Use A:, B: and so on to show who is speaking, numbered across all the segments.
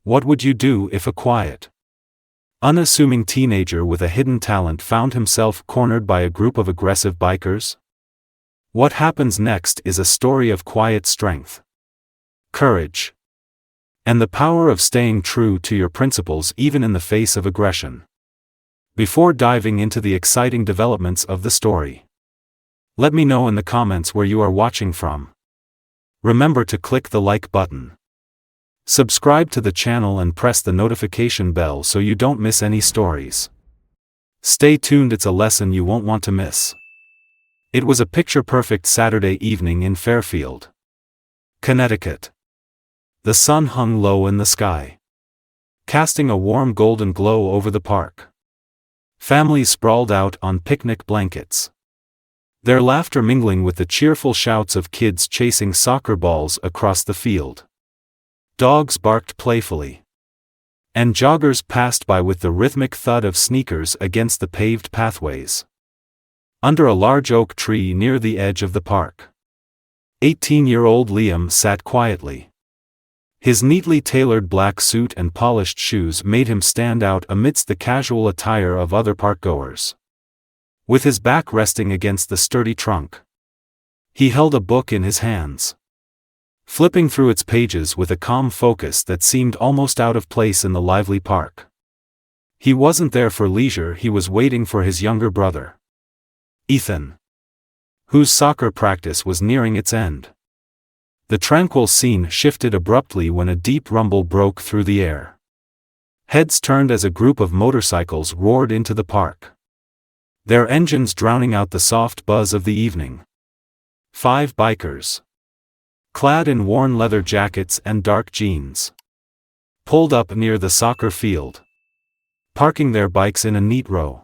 A: What would you do if a quiet, unassuming teenager with a hidden talent found himself cornered by a group of aggressive bikers? What happens next is a story of quiet strength, courage, and the power of staying true to your principles even in the face of aggression. Before diving into the exciting developments of the story, let me know in the comments where you are watching from. Remember to click the like button, subscribe to the channel and press the notification bell so you don't miss any stories. Stay tuned, it's a lesson you won't want to miss. It was a picture-perfect Saturday evening in Fairfield, Connecticut. The sun hung low in the sky, casting a warm golden glow over the park. Families sprawled out on picnic blankets, their laughter mingling with the cheerful shouts of kids chasing soccer balls across the field. Dogs barked playfully, and joggers passed by with the rhythmic thud of sneakers against the paved pathways. Under a large oak tree near the edge of the park, 18-year-old Liam sat quietly. His neatly tailored black suit and polished shoes made him stand out amidst the casual attire of other parkgoers. With his back resting against the sturdy trunk, he held a book in his hands, flipping through its pages with a calm focus that seemed almost out of place in the lively park. He wasn't there for leisure, he was waiting for his younger brother, Ethan, whose soccer practice was nearing its end. The tranquil scene shifted abruptly when a deep rumble broke through the air. Heads turned as a group of motorcycles roared into the park, their engines drowning out the soft buzz of the evening. 5 bikers, clad in worn leather jackets and dark jeans, pulled up near the soccer field, parking their bikes in a neat row.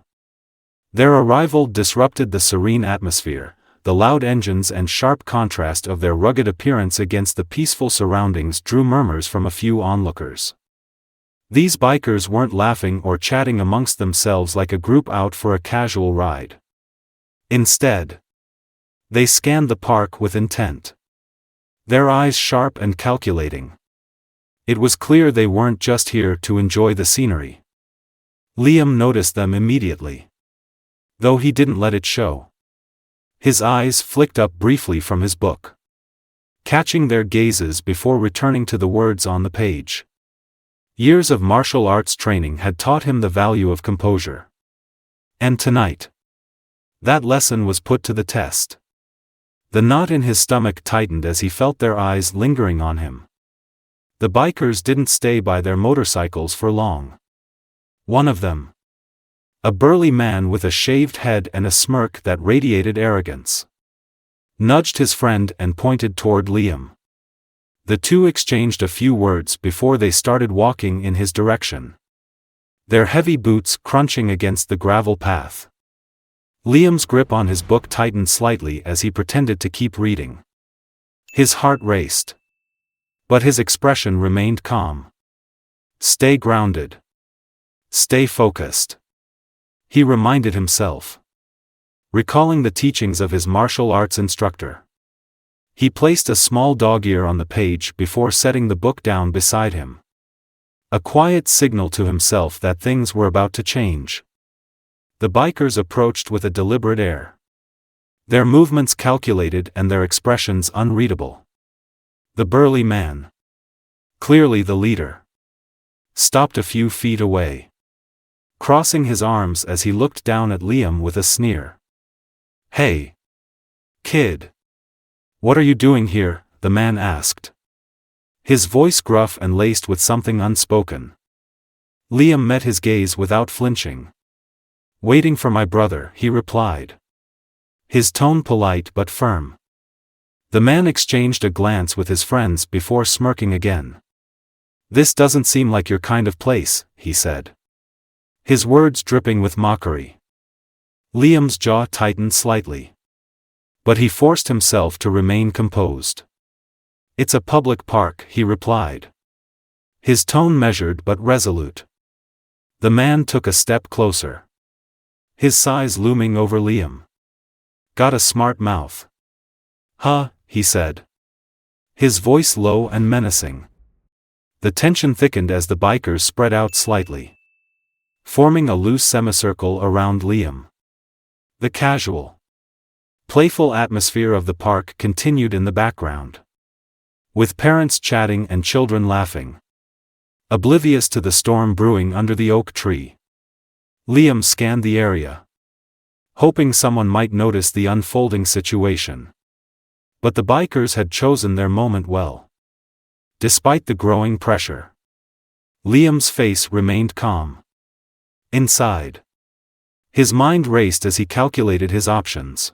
A: Their arrival disrupted the serene atmosphere, the loud engines and sharp contrast of their rugged appearance against the peaceful surroundings drew murmurs from a few onlookers. These bikers weren't laughing or chatting amongst themselves like a group out for a casual ride. Instead, they scanned the park with intent, their eyes sharp and calculating. It was clear they weren't just here to enjoy the scenery. Liam noticed them immediately, though he didn't let it show. His eyes flicked up briefly from his book, catching their gazes before returning to the words on the page. Years of martial arts training had taught him the value of composure. And tonight, that lesson was put to the test. The knot in his stomach tightened as he felt their eyes lingering on him. The bikers didn't stay by their motorcycles for long. One of them, a burly man with a shaved head and a smirk that radiated arrogance, nudged his friend and pointed toward Liam. The two exchanged a few words before they started walking in his direction, their heavy boots crunching against the gravel path. Liam's grip on his book tightened slightly as he pretended to keep reading. His heart raced, but his expression remained calm. Stay grounded. Stay focused, he reminded himself, recalling the teachings of his martial arts instructor. He placed a small dog ear on the page before setting the book down beside him, a quiet signal to himself that things were about to change. The bikers approached with a deliberate air, their movements calculated and their expressions unreadable. The burly man, clearly the leader, stopped a few feet away, crossing his arms as he looked down at Liam with a sneer. "Hey, kid. What are you doing here?" the man asked, his voice gruff and laced with something unspoken. Liam met his gaze without flinching. "Waiting for my brother," he replied, his tone polite but firm. The man exchanged a glance with his friends before smirking again. "This doesn't seem like your kind of place," he said, his words dripping with mockery. Liam's jaw tightened slightly, but he forced himself to remain composed. "It's a public park," he replied, his tone measured but resolute. The man took a step closer, his size looming over Liam. "Got a smart mouth." "Huh," he said, his voice low and menacing. The tension thickened as the bikers spread out slightly, forming a loose semicircle around Liam. The casual, playful atmosphere of the park continued in the background, with parents chatting and children laughing, oblivious to the storm brewing under the oak tree. Liam scanned the area, hoping someone might notice the unfolding situation. But the bikers had chosen their moment well. Despite the growing pressure, Liam's face remained calm. Inside, his mind raced as he calculated his options.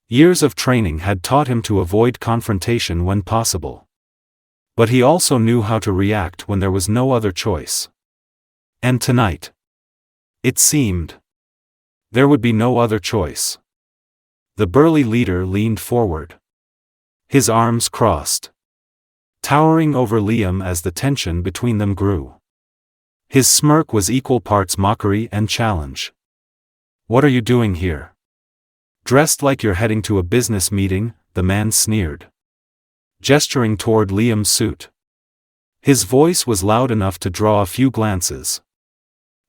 A: Years of training had taught him to avoid confrontation when possible. But he also knew how to react when there was no other choice. And tonight, it seemed, there would be no other choice. The burly leader leaned forward, his arms crossed, towering over Liam as the tension between them grew. His smirk was equal parts mockery and challenge. "What are you doing here? Dressed like you're heading to a business meeting," the man sneered, gesturing toward Liam's suit. His voice was loud enough to draw a few glances.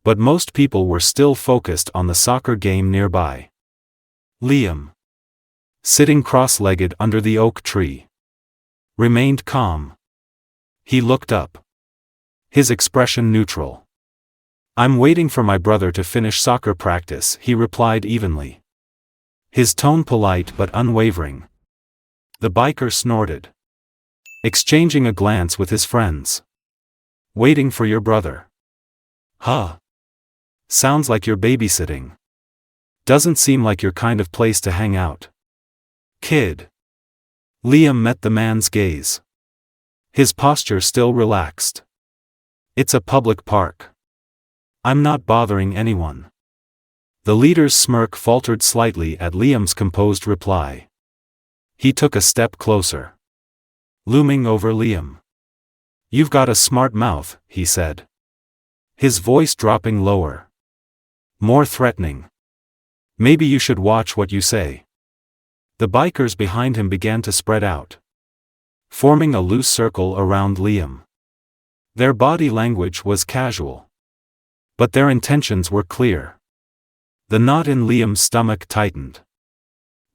A: But most people were still focused on the soccer game nearby. Liam, sitting cross-legged under the oak tree, remained calm. He looked up, his expression neutral. "I'm waiting for my brother to finish soccer practice," he replied evenly, his tone polite but unwavering. The biker snorted, exchanging a glance with his friends. "Waiting for your brother? Huh. Sounds like you're babysitting. Doesn't seem like your kind of place to hang out, kid." Liam met the man's gaze, his posture still relaxed. "It's a public park. I'm not bothering anyone." The leader's smirk faltered slightly at Liam's composed reply. He took a step closer, looming over Liam. "You've got a smart mouth," he said, his voice dropping lower, more threatening. "Maybe you should watch what you say." The bikers behind him began to spread out, forming a loose circle around Liam. Their body language was casual, but their intentions were clear. The knot in Liam's stomach tightened,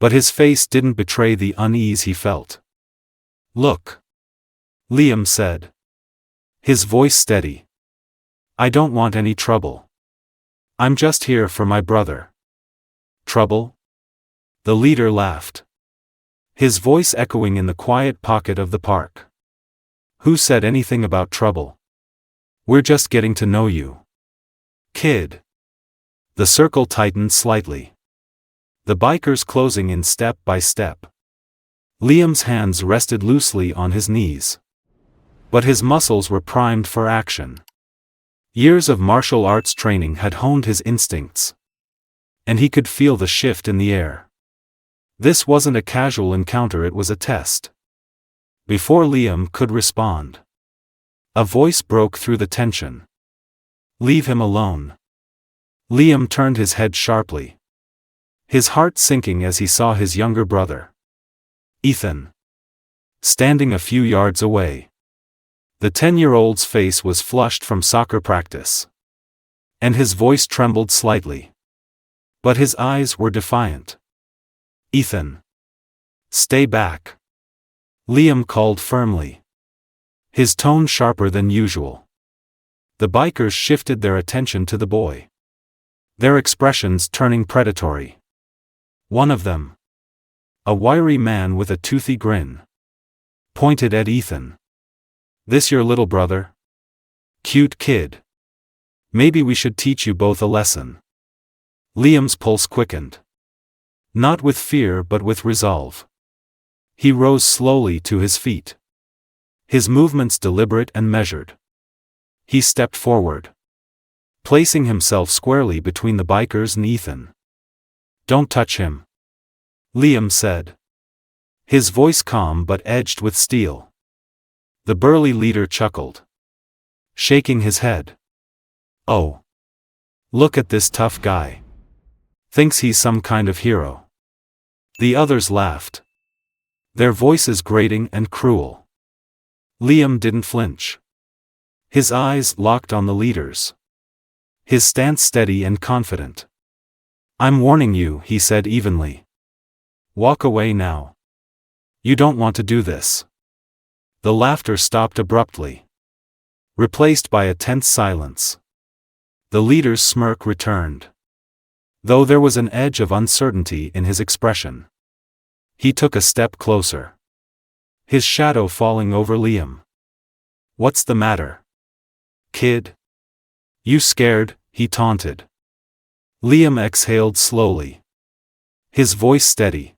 A: but his face didn't betray the unease he felt. "Look," Liam said, his voice steady. "I don't want any trouble. I'm just here for my brother." "Trouble?" The leader laughed, his voice echoing in the quiet pocket of the park. "Who said anything about trouble? We're just getting to know you, kid." The circle tightened slightly, the bikers closing in step by step. Liam's hands rested loosely on his knees, but his muscles were primed for action. Years of martial arts training had honed his instincts, and he could feel the shift in the air. This wasn't a casual encounter, it was a test. Before Liam could respond, a voice broke through the tension. "Leave him alone." Liam turned his head sharply, his heart sinking as he saw his younger brother, Ethan, standing a few yards away. The 10-year-old's face was flushed from soccer practice, and his voice trembled slightly. But his eyes were defiant. "Ethan, stay back," Liam called firmly, his tone sharper than usual. The bikers shifted their attention to the boy, their expressions turning predatory. One of them, a wiry man with a toothy grin, pointed at Ethan. "This your little brother? Cute kid. Maybe we should teach you both a lesson." Liam's pulse quickened, not with fear but with resolve. He rose slowly to his feet, his movements deliberate and measured. He stepped forward, placing himself squarely between the bikers and Ethan. "Don't touch him," Liam said, his voice calm but edged with steel. The burly leader chuckled, shaking his head. "Oh, look at this tough guy. Thinks he's some kind of hero." The others laughed, their voices grating and cruel. Liam didn't flinch. His eyes locked on the leaders. His stance steady and confident. "I'm warning you," he said evenly. "Walk away now. You don't want to do this." The laughter stopped abruptly, replaced by a tense silence. The leader's smirk returned, though there was an edge of uncertainty in his expression. He took a step closer, his shadow falling over Liam. "What's the matter, kid? You scared?" he taunted. Liam exhaled slowly, his voice steady.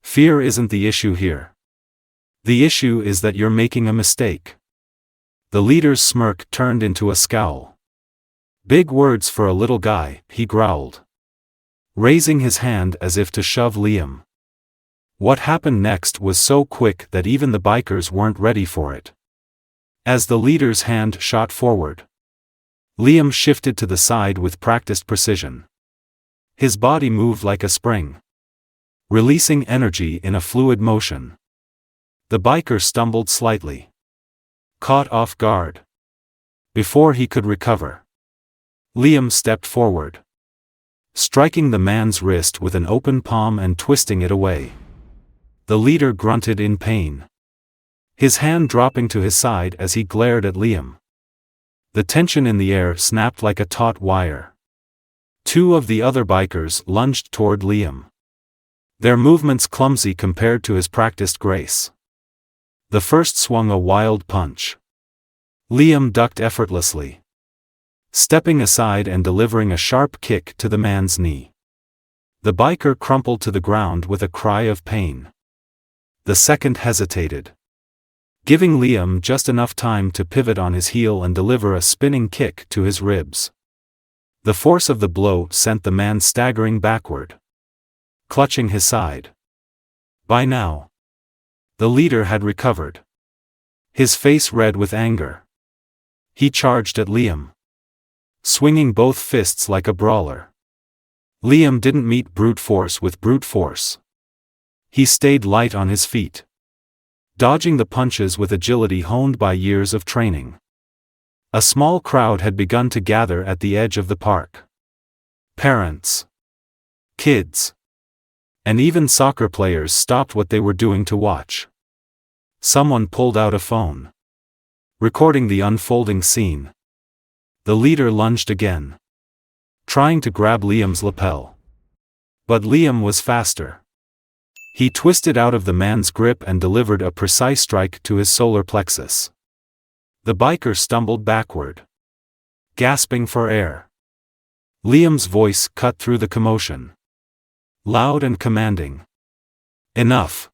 A: "Fear isn't the issue here. The issue is that you're making a mistake." The leader's smirk turned into a scowl. "Big words for a little guy," he growled, raising his hand as if to shove Liam. What happened next was so quick that even the bikers weren't ready for it. As the leader's hand shot forward, Liam shifted to the side with practiced precision. His body moved like a spring, releasing energy in a fluid motion. The biker stumbled slightly, caught off guard. Before he could recover, Liam stepped forward, striking the man's wrist with an open palm and twisting it away. The leader grunted in pain, his hand dropping to his side as he glared at Liam. The tension in the air snapped like a taut wire. Two of the other bikers lunged toward Liam, their movements clumsy compared to his practiced grace. The first swung a wild punch. Liam ducked effortlessly, stepping aside and delivering a sharp kick to the man's knee. The biker crumpled to the ground with a cry of pain. The second hesitated, giving Liam just enough time to pivot on his heel and deliver a spinning kick to his ribs. The force of the blow sent the man staggering backward, clutching his side. By now, the leader had recovered, his face red with anger. He charged at Liam, swinging both fists like a brawler. Liam didn't meet brute force with brute force. He stayed light on his feet, dodging the punches with agility honed by years of training. A small crowd had begun to gather at the edge of the park. Parents, kids, and even soccer players stopped what they were doing to watch. Someone pulled out a phone, recording the unfolding scene. The leader lunged again, trying to grab Liam's lapel. But Liam was faster. He twisted out of the man's grip and delivered a precise strike to his solar plexus. The biker stumbled backward, gasping for air. Liam's voice cut through the commotion, loud and commanding. "Enough!"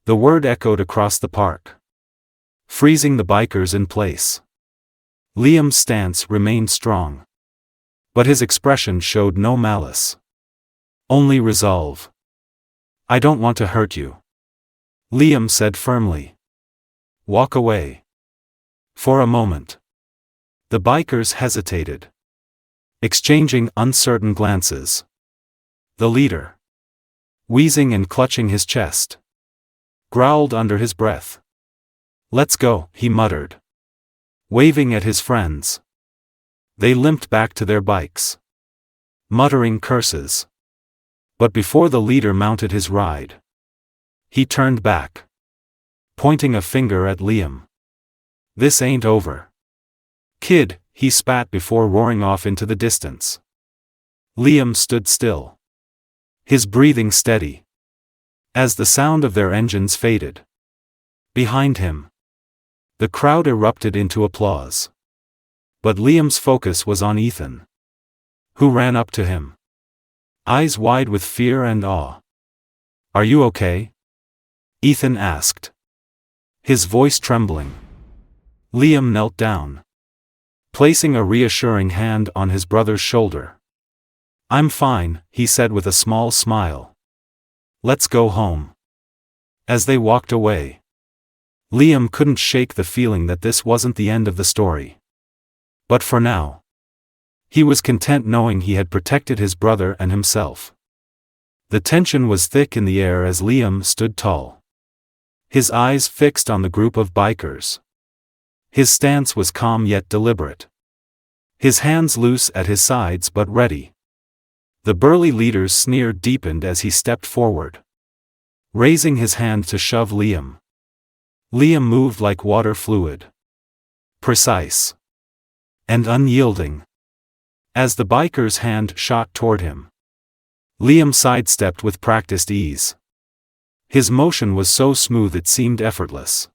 A: The word echoed across the park, freezing the bikers in place. Liam's stance remained strong, but his expression showed no malice, only resolve. "I don't want to hurt you," Liam said firmly. "Walk away." For a moment, the bikers hesitated, exchanging uncertain glances. The leader, wheezing and clutching his chest, growled under his breath. "Let's go," he muttered, waving at his friends. They limped back to their bikes, muttering curses. But before the leader mounted his ride, he turned back, pointing a finger at Liam. "This ain't over, kid," he spat before roaring off into the distance. Liam stood still, his breathing steady, as the sound of their engines faded. Behind him, the crowd erupted into applause. But Liam's focus was on Ethan, who ran up to him, eyes wide with fear and awe. "Are you okay?" Ethan asked, his voice trembling. Liam knelt down, placing a reassuring hand on his brother's shoulder. "I'm fine," he said with a small smile. "Let's go home." As they walked away, Liam couldn't shake the feeling that this wasn't the end of the story. But for now, he was content knowing he had protected his brother and himself. The tension was thick in the air as Liam stood tall, his eyes fixed on the group of bikers. His stance was calm yet deliberate. His hands loose at his sides but ready. The burly leader's sneer deepened as he stepped forward, raising his hand to shove Liam. Liam moved like water fluid, precise and unyielding. As the biker's hand shot toward him, Liam sidestepped with practiced ease. His motion was so smooth it seemed effortless.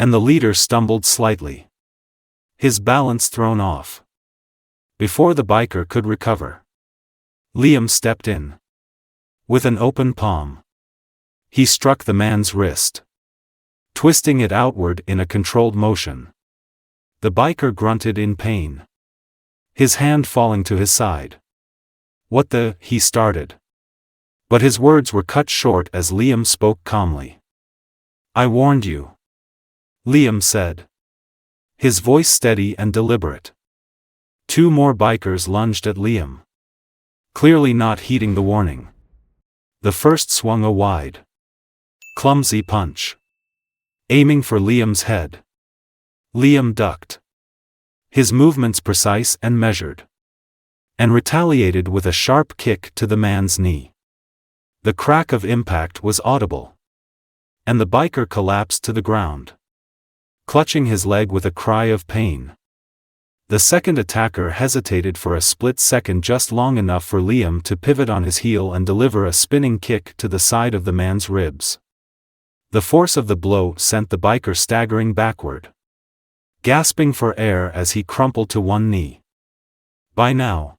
A: And the leader stumbled slightly, his balance thrown off. Before the biker could recover, Liam stepped in. With an open palm, he struck the man's wrist, twisting it outward in a controlled motion. The biker grunted in pain, his hand falling to his side. "What the?" he started. But his words were cut short as Liam spoke calmly. "I warned you," Liam said, his voice steady and deliberate. Two more bikers lunged at Liam, clearly not heeding the warning. The first swung a wide, clumsy punch, aiming for Liam's head. Liam ducked, his movements precise and measured, and retaliated with a sharp kick to the man's knee. The crack of impact was audible, and the biker collapsed to the ground, clutching his leg with a cry of pain. The second attacker hesitated for a split second, just long enough for Liam to pivot on his heel and deliver a spinning kick to the side of the man's ribs. The force of the blow sent the biker staggering backward, gasping for air as he crumpled to one knee. By now,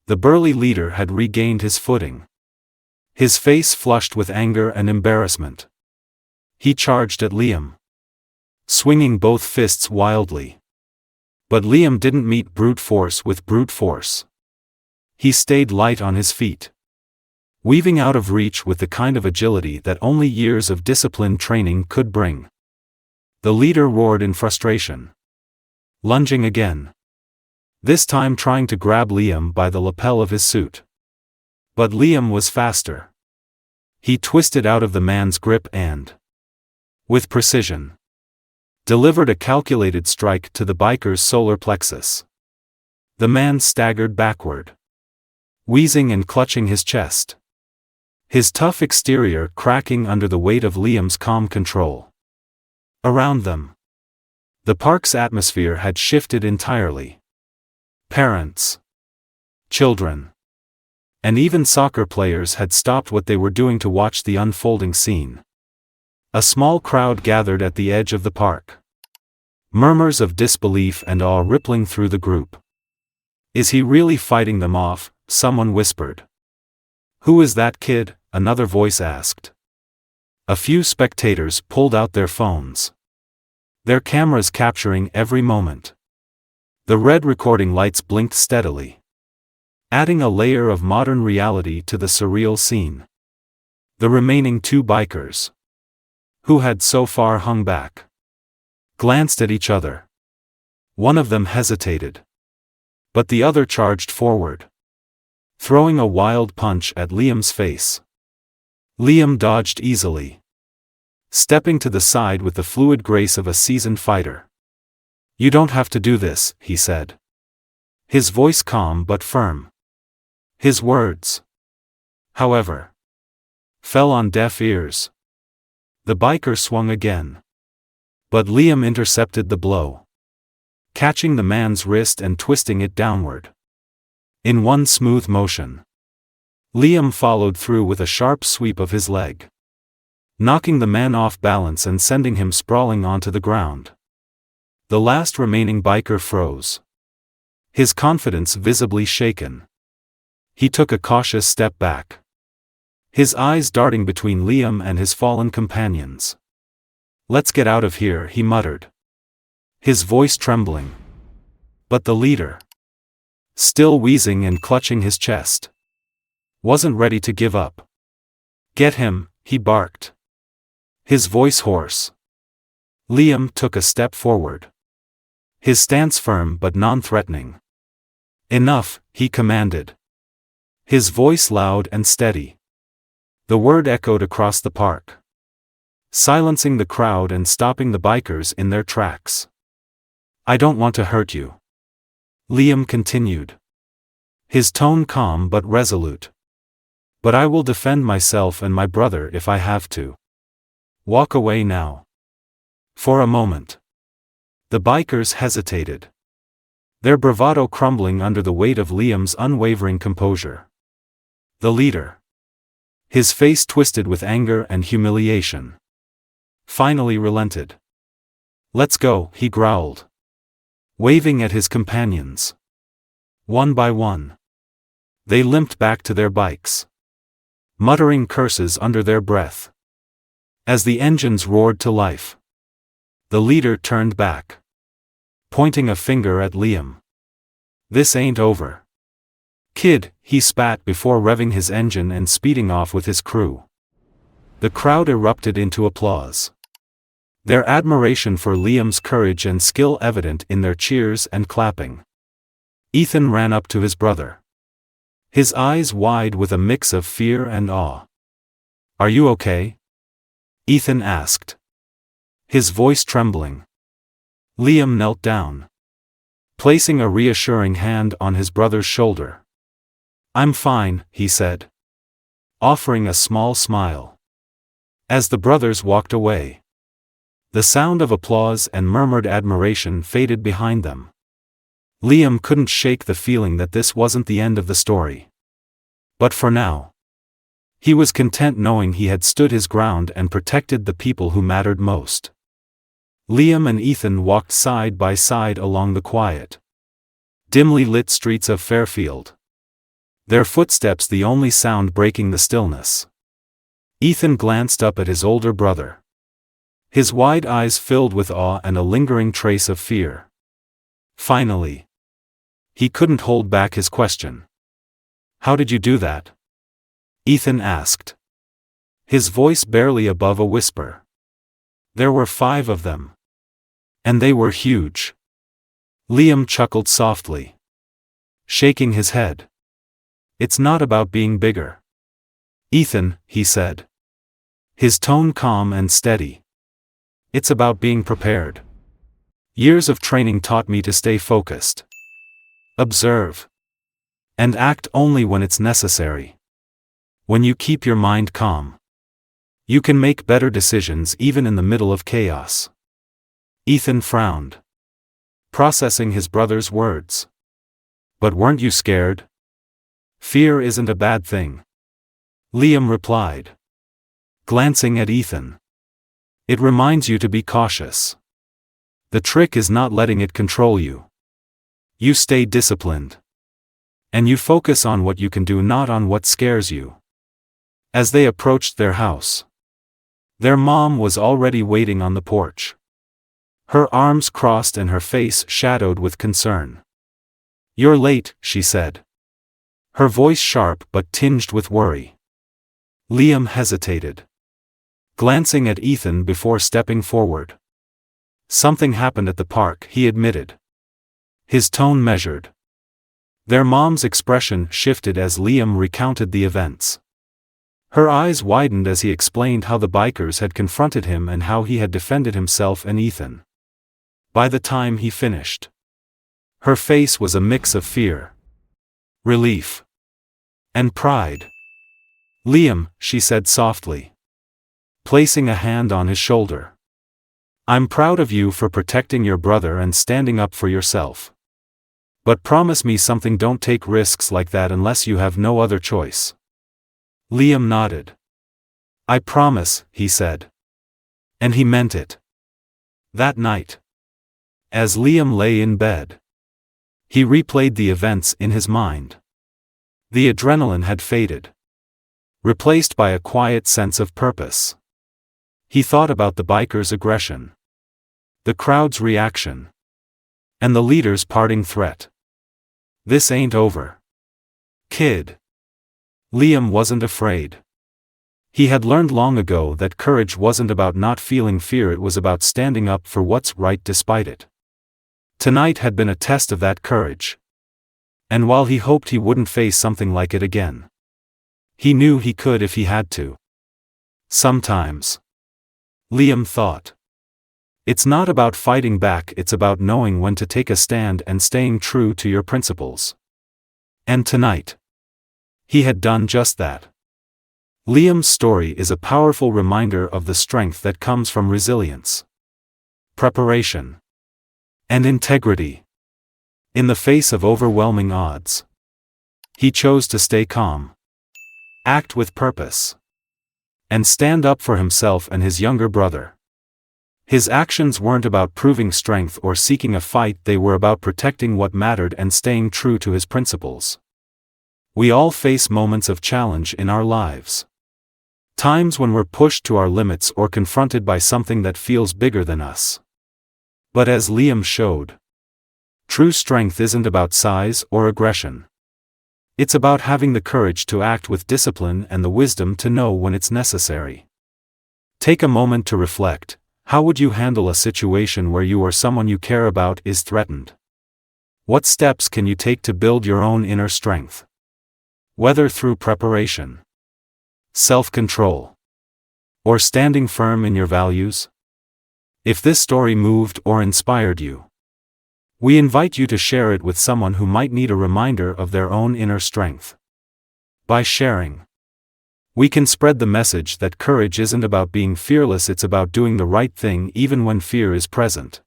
A: the burly leader had regained his footing, his face flushed with anger and embarrassment. He charged at Liam, swinging both fists wildly. But Liam didn't meet brute force with brute force. He stayed light on his feet, weaving out of reach with the kind of agility that only years of disciplined training could bring. The leader roared in frustration, lunging again, this time trying to grab Liam by the lapel of his suit. But Liam was faster. He twisted out of the man's grip and, with precision, delivered a calculated strike to the biker's solar plexus. The man staggered backward, wheezing and clutching his chest, his tough exterior cracking under the weight of Liam's calm control. Around them, the park's atmosphere had shifted entirely. Parents, children, and even soccer players had stopped what they were doing to watch the unfolding scene. A small crowd gathered at the edge of the park, murmurs of disbelief and awe rippling through the group. "Is he really fighting them off?" someone whispered. "Who is that kid?" another voice asked. A few spectators pulled out their phones, their cameras capturing every moment. The red recording lights blinked steadily, adding a layer of modern reality to the surreal scene. The remaining two bikers, who had so far hung back, glanced at each other. One of them hesitated, but the other charged forward, throwing a wild punch at Liam's face. Liam dodged easily, stepping to the side with the fluid grace of a seasoned fighter. "You don't have to do this," he said, his voice calm but firm. His words, however, fell on deaf ears. The biker swung again, but Liam intercepted the blow, catching the man's wrist and twisting it downward. In one smooth motion, Liam followed through with a sharp sweep of his leg, knocking the man off balance and sending him sprawling onto the ground. The last remaining biker froze, his confidence visibly shaken. He took a cautious step back, his eyes darting between Liam and his fallen companions. "Let's get out of here," he muttered, his voice trembling. But the leader, still wheezing and clutching his chest, wasn't ready to give up. "Get him," he barked, his voice hoarse. Liam took a step forward, his stance firm but non-threatening. "Enough," he commanded, his voice loud and steady. The word echoed across the park, silencing the crowd and stopping the bikers in their tracks. I don't want to hurt you. Liam continued. His tone calm but resolute. But I will defend myself and my brother if I have to. Walk away now. For a moment. The bikers hesitated. Their bravado crumbling under the weight of Liam's unwavering composure. The leader. His face twisted with anger and humiliation. Finally relented. Let's go, he growled. Waving at his companions. One by one. They limped back to their bikes. Muttering curses under their breath. As the engines roared to life. The leader turned back. Pointing a finger at Liam. This ain't over. Kid, he spat before revving his engine and speeding off with his crew. The crowd erupted into applause. Their admiration for Liam's courage and skill evident in their cheers and clapping. Ethan ran up to his brother. His eyes wide with a mix of fear and awe. Are you okay? Ethan asked. His voice trembling. Liam knelt down. Placing a reassuring hand on his brother's shoulder. I'm fine, he said. Offering a small smile. As the brothers walked away. The sound of applause and murmured admiration faded behind them. Liam couldn't shake the feeling that this wasn't the end of the story. But for now. He was content knowing he had stood his ground and protected the people who mattered most. Liam and Ethan walked side by side along the quiet, dimly lit streets of Fairfield. Their footsteps the only sound breaking the stillness. Ethan glanced up at his older brother. His wide eyes filled with awe and a lingering trace of fear. Finally. He couldn't hold back his question. How did you do that? Ethan asked. His voice barely above a whisper. There were 5 of them. And they were huge. Liam chuckled softly. Shaking his head. It's not about being bigger. Ethan, he said. His tone calm and steady. It's about being prepared. Years of training taught me to stay focused. Observe. And act only when it's necessary. When you keep your mind calm. You can make better decisions even in the middle of chaos. Ethan frowned. Processing his brother's words. But weren't you scared? Fear isn't a bad thing. Liam replied. Glancing at Ethan. It reminds you to be cautious. The trick is not letting it control you. You stay disciplined. And you focus on what you can do, not on what scares you. As they approached their house. Their mom was already waiting on the porch. Her arms crossed and her face shadowed with concern. You're late, she said. Her voice sharp but tinged with worry. Liam hesitated. Glancing at Ethan before stepping forward. Something happened at the park, he admitted. His tone measured. Their mom's expression shifted as Liam recounted the events. Her eyes widened as he explained how the bikers had confronted him and how he had defended himself and Ethan. By the time he finished, her face was a mix of fear, relief, and pride. Liam, she said softly, placing a hand on his shoulder. I'm proud of you for protecting your brother and standing up for yourself. But promise me something, don't take risks like that unless you have no other choice. Liam nodded. I promise, he said. And he meant it. That night. As Liam lay in bed. He replayed the events in his mind. The adrenaline had faded. Replaced by a quiet sense of purpose. He thought about the bikers' aggression. The crowd's reaction. And the leader's parting threat. This ain't over. Kid. Liam wasn't afraid. He had learned long ago that courage wasn't about not feeling fear, it was about standing up for what's right despite it. Tonight had been a test of that courage. And while he hoped he wouldn't face something like it again, he knew he could if he had to. Sometimes. Liam thought. It's not about fighting back, it's about knowing when to take a stand and staying true to your principles. And tonight, he had done just that. Liam's story is a powerful reminder of the strength that comes from resilience, preparation, and integrity. In the face of overwhelming odds, he chose to stay calm, act with purpose, and stand up for himself and his younger brother. His actions weren't about proving strength or seeking a fight, they were about protecting what mattered and staying true to his principles. We all face moments of challenge in our lives. Times when we're pushed to our limits or confronted by something that feels bigger than us. But as Liam showed, true strength isn't about size or aggression. It's about having the courage to act with discipline and the wisdom to know when it's necessary. Take a moment to reflect. How would you handle a situation where you or someone you care about is threatened? What steps can you take to build your own inner strength? Whether through preparation, self-control, or standing firm in your values? If this story moved or inspired you, we invite you to share it with someone who might need a reminder of their own inner strength. By sharing, we can spread the message that courage isn't about being fearless, it's about doing the right thing even when fear is present.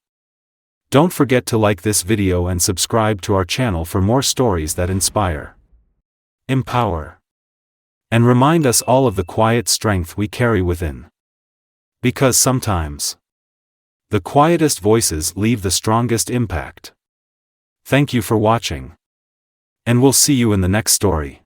A: Don't forget to like this video and subscribe to our channel for more stories that inspire, empower, and remind us all of the quiet strength we carry within. Because sometimes, the quietest voices leave the strongest impact. Thank you for watching, and we'll see you in the next story.